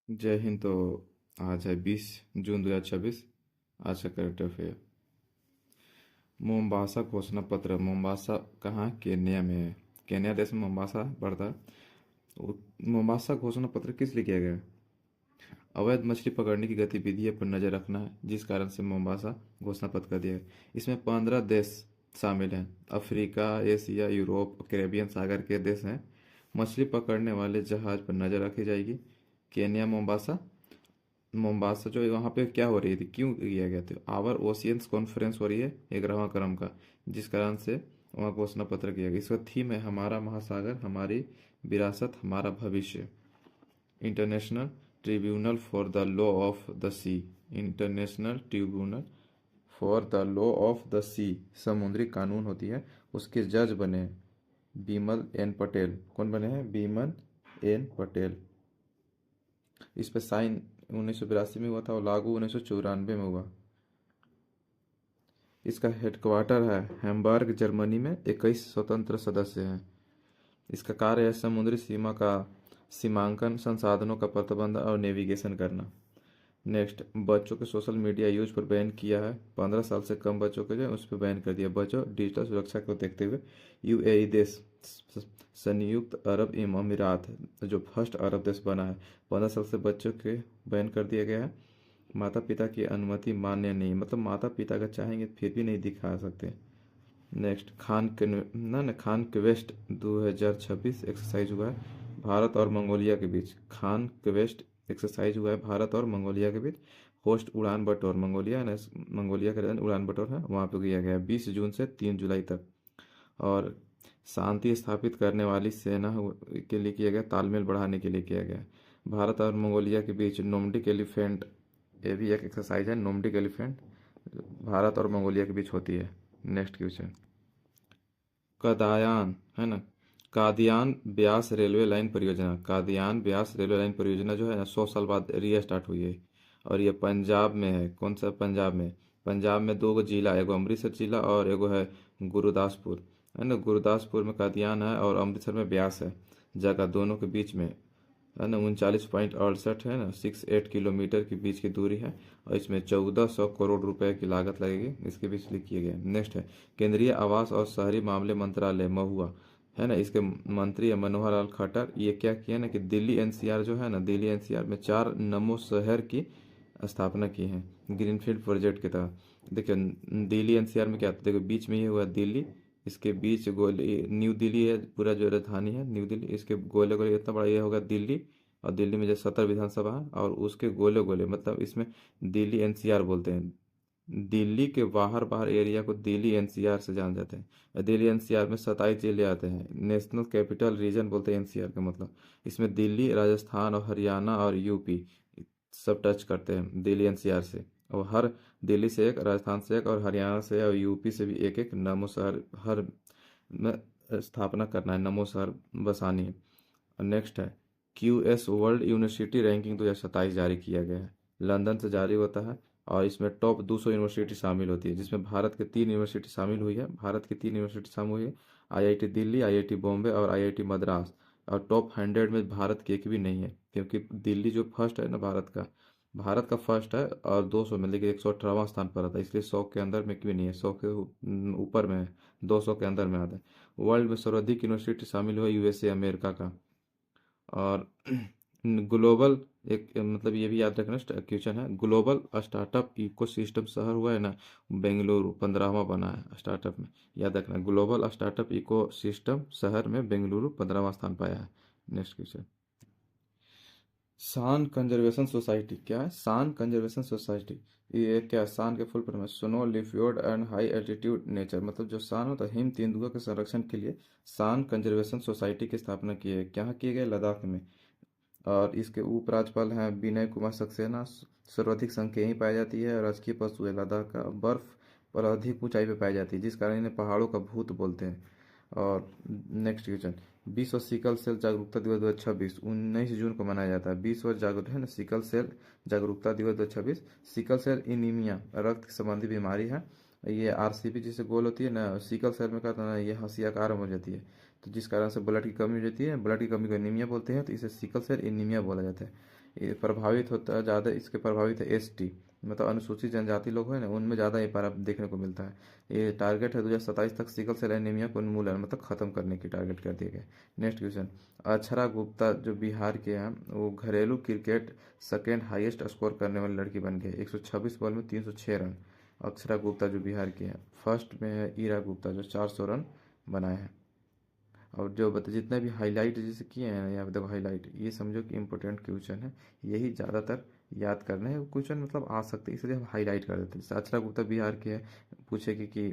जय हिंद। तो आज है 20 जून 2026। आज का करेक्ट अफेयर। मोम्बासा घोषणा पत्र। मोम्बासा कहाँ है? केन्या में है। केन्या देश में मोम्बासा पड़ता है। मोम्बासा घोषणा पत्र किस लिए किया गया है? अवैध मछली पकड़ने की गतिविधियों पर नजर रखना है, जिस कारण से मोम्बासा घोषणा पत्र कर दिया गया। इसमें 15 देश शामिल हैं। अफ्रीका, एशिया, यूरोप, कैरेबियन सागर के देश हैं। मछली पकड़ने वाले जहाज पर नजर रखी जाएगी। Kenya Mombasa. मोम्बासा जो है वहाँ पे क्या हो रही थी, क्यों किया गया था? आवर ओशियंस कॉन्फ्रेंस हो रही है 11वां क्रम का, जिस कारण से वहाँ घोषणा पत्र किया गया। इसका थीम है हमारा महासागर, हमारी विरासत, हमारा भविष्य। International tribunal for the law of the sea. International tribunal for the law of the sea, समुद्री कानून होती है, उसके जज बने हैं बीमल एन पटेल। कौन बने हैं? बीमल एन पटेल। इस पे साइन 1982 में हुआ था और लागू 1994 में हुआ। इसका हेडक्वार्टर है हैम्बर्ग, जर्मनी में। 21 स्वतंत्र सदस्य हैं। इसका कार्य है समुद्री सीमा का सीमांकन, संसाधनों का प्रबंधन और नेविगेशन करना। नेक्स्ट, बच्चों के सोशल मीडिया यूज पर बैन किया है। 15 साल से कम बच्चों के लिए उस पर बैन कर दिया। बच्चों डिजिटल सुरक्षा को देखते हुए यूएई देश, संयुक्त अरब अमीरात, जो फर्स्ट अरब देश बना है, 15 साल से बच्चों के बैन कर दिया गया है। माता पिता की अनुमति मान्य नहीं, मतलब माता पिता अगर चाहेंगे फिर भी नहीं दिखा सकते। नेक्स्ट, खान क्वेस्ट 2026 एक्सरसाइज हुआ है भारत और मंगोलिया के बीच। खान क्वेस्ट एक्सरसाइज हुआ है भारत और मंगोलिया के बीच। होस्ट उड़ान बटोर मंगोलिया है, मंगोलिया का उड़ान बटोर है, वहाँ पे किया गया है 20 जून से 3 जुलाई तक। और शांति स्थापित करने वाली सेना के लिए किया गया, तालमेल बढ़ाने के लिए किया गया। भारत और मंगोलिया के बीच नोमडिक एलिफेंट, ये भी एक एक्सरसाइज है। नोमडिक एलिफेंट भारत और मंगोलिया के बीच होती है। नेक्स्ट क्वेश्चन, कादयान है ना, कादियान ब्यास रेलवे लाइन परियोजना। कादियान ब्यास रेलवे लाइन परियोजना जो है ना 100 साल बाद रीस्टार्ट हुई है। और ये पंजाब में है। कौन सा पंजाब में? पंजाब में दो गो जिला, एगो अमृतसर जिला और एगो है गुरुदासपुर, है ना। गुरुदासपुर में कादियान है और अमृतसर में ब्यास है। जगह दोनों के बीच में है ना 39.68 है ना 68 किलोमीटर के बीच की दूरी है। और इसमें 1400 करोड़ रुपए की लागत लगेगी। इसके बीच लिखिए गया। नेक्स्ट है, केंद्रीय आवास और शहरी मामले मंत्रालय महुआ, है ना, इसके मंत्री है मनोहर लाल खट्टर। ये क्या किया ना कि दिल्ली एनसीआर जो है ना, दिल्ली एनसीआर में 4 नमो शहर की स्थापना की है ग्रीनफील्ड प्रोजेक्ट के तहत। देखियो, दिल्ली एनसीआर में क्या, देखो बीच में ये हुआ दिल्ली, इसके बीच गोले न्यू दिल्ली है, पूरा जो राजधानी है न्यू दिल्ली, इसके गोले गोले इतना बड़ा ये होगा दिल्ली। और दिल्ली में जैसे 70 विधानसभा है और उसके गोले गोले, मतलब इसमें दिल्ली एनसीआर बोलते हैं। दिल्ली के बाहर बाहर एरिया को दिल्ली एनसीआर से जान जाते हैं। और दिल्ली एनसीआर में 27 जिले आते हैं। नेशनल कैपिटल रीजन बोलते हैं एनसीआर का मतलब। इसमें दिल्ली, राजस्थान और हरियाणा और यूपी सब टच करते हैं दिल्ली एनसीआर से। और हर दिल्ली से एक, राजस्थान से एक और हरियाणा से और यूपी से भी एक एक नमो शहर हर में स्थापना करना है, नमो शहर बसानी है। नेक्स्ट है, क्यूएस वर्ल्ड यूनिवर्सिटी रैंकिंग 2027 जारी किया गया है। लंदन से जारी होता है और इसमें टॉप 200 यूनिवर्सिटी शामिल होती है, जिसमें भारत के 3 यूनिवर्सिटी शामिल हुई है। भारत की 3 यूनिवर्सिटी शामिल हुई है, आईआईटी दिल्ली, आईआईटी बॉम्बे और आईआईटी मद्रास। और टॉप 100 में भारत की एक भी नहीं है, क्योंकि दिल्ली जो फर्स्ट है ना भारत का फर्स्ट है और 200 में, लेकिन 118वां स्थान पर आता है, इसलिए 100 के अंदर में क्यों नहीं है, 100 के ऊपर में है, 200 के अंदर में आता है। वर्ल्ड में सर्वाधिक यूनिवर्सिटी शामिल हुआ यूएसए अमेरिका का। और ग्लोबल, एक मतलब ये भी याद रखना क्वेश्चन है, ग्लोबल स्टार्टअप इकोसिस्टम शहर हुआ है ना बेंगलुरु, 15वां बना है स्टार्टअप में। याद रखना, ग्लोबल स्टार्टअप इकोसिस्टम शहर में बेंगलुरु 15वां स्थान पाया है। Next question, SAN conservation society क्या है? सान कंजर्वेशन सोसाइटी, ये क्या, सान के फुल फॉर्म है snow leopard and high altitude nature, मतलब जो सान होता है हिम तेंदुआ के संरक्षण के लिए सान कंजर्वेशन सोसाइटी की स्थापना की है। क्या किए गए? लद्दाख में। और इसके उपराज्यपाल हैं विनय कुमार सक्सेना। सर्वाधिक संख्या यहीं पाई जाती है। राजकीय पशु है लद्दाख का। बर्फ पर अधिक ऊंचाई पर पाई जाती है, जिस कारण इन्हें पहाड़ों का भूत बोलते हैं। और नेक्स्ट क्वेश्चन, विश्व सिकल सेल जागरूकता दिवस 2026 19 जून को मनाया जाता है। विश्व जागरूक है ना सिकल सेल जागरूकता दिवस 2026। सिकल सेल एनीमिया रक्त संबंधी बीमारी है। ये आरसीबी जैसे गोल होती है ना, सिकल सेल में क्या होता है ना, ये हंसी आकार में हो जाती है, तो जिस कारण से ब्लड की कमी हो जाती है, ब्लड की कमी को एनीमिया बोलते हैं, तो इसे सिकल सेल एनीमिया बोला जाता है। ये प्रभावित होता ज़्यादा, इसके प्रभावित है एसटी, मतलब अनुसूचित जनजाति लोग हैं ना, उनमें ज़्यादा ये पारा देखने को मिलता है। ये टारगेट है 2027 तक सिकल सेल एनीमिया को उन्मूलन मतलब ख़त्म करने की टारगेट कर दिया गया। नेक्स्ट क्वेश्चन, अक्षरा गुप्ता जो बिहार के हैं, वो घरेलू क्रिकेट सेकेंड हाईएस्ट स्कोर करने वाली लड़की बन गई, 126 बॉल में 306 रन। अक्षरा गुप्ता जो बिहार की है। फर्स्ट में है ईरा गुप्ता जो 400 रन बनाए हैं। और जो बता जितने भी हाईलाइट जैसे किए हैं ना, यहाँ पे देखो हाईलाइट, ये समझो कि इंपॉर्टेंट क्वेश्चन है, यही ज़्यादातर याद करना है। क्वेश्चन मतलब आ सकते हैं, इसलिए हम हाईलाइट कर देते हैं। जैसे अक्षरा गुप्ता बिहार के है, पूछेगी कि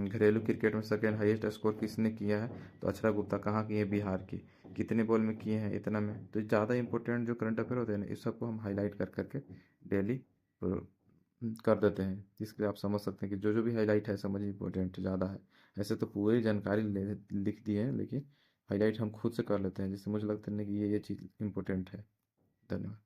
घरेलू क्रिकेट में सेकेंड हाईएस्ट स्कोर किसने किया है, तो अक्षरा गुप्ता कहाँ की है, बिहार की, कितने बॉल में किए हैं, इतना में। तो ज़्यादा इंपॉर्टेंट जो करंट अफेयर होते हैं ना, इस सबको हम हाईलाइट कर करके डेली कर देते हैं। इसलिए आप समझ सकते हैं कि जो जो भी हाईलाइट है समझ इंपॉर्टेंट ज़्यादा है। ऐसे तो पूरी जानकारी लिख दी है, लेकिन हाईलाइट हम खुद से कर लेते हैं, जिससे मुझे लगता है कि ये चीज़ इंपॉर्टेंट है। धन्यवाद।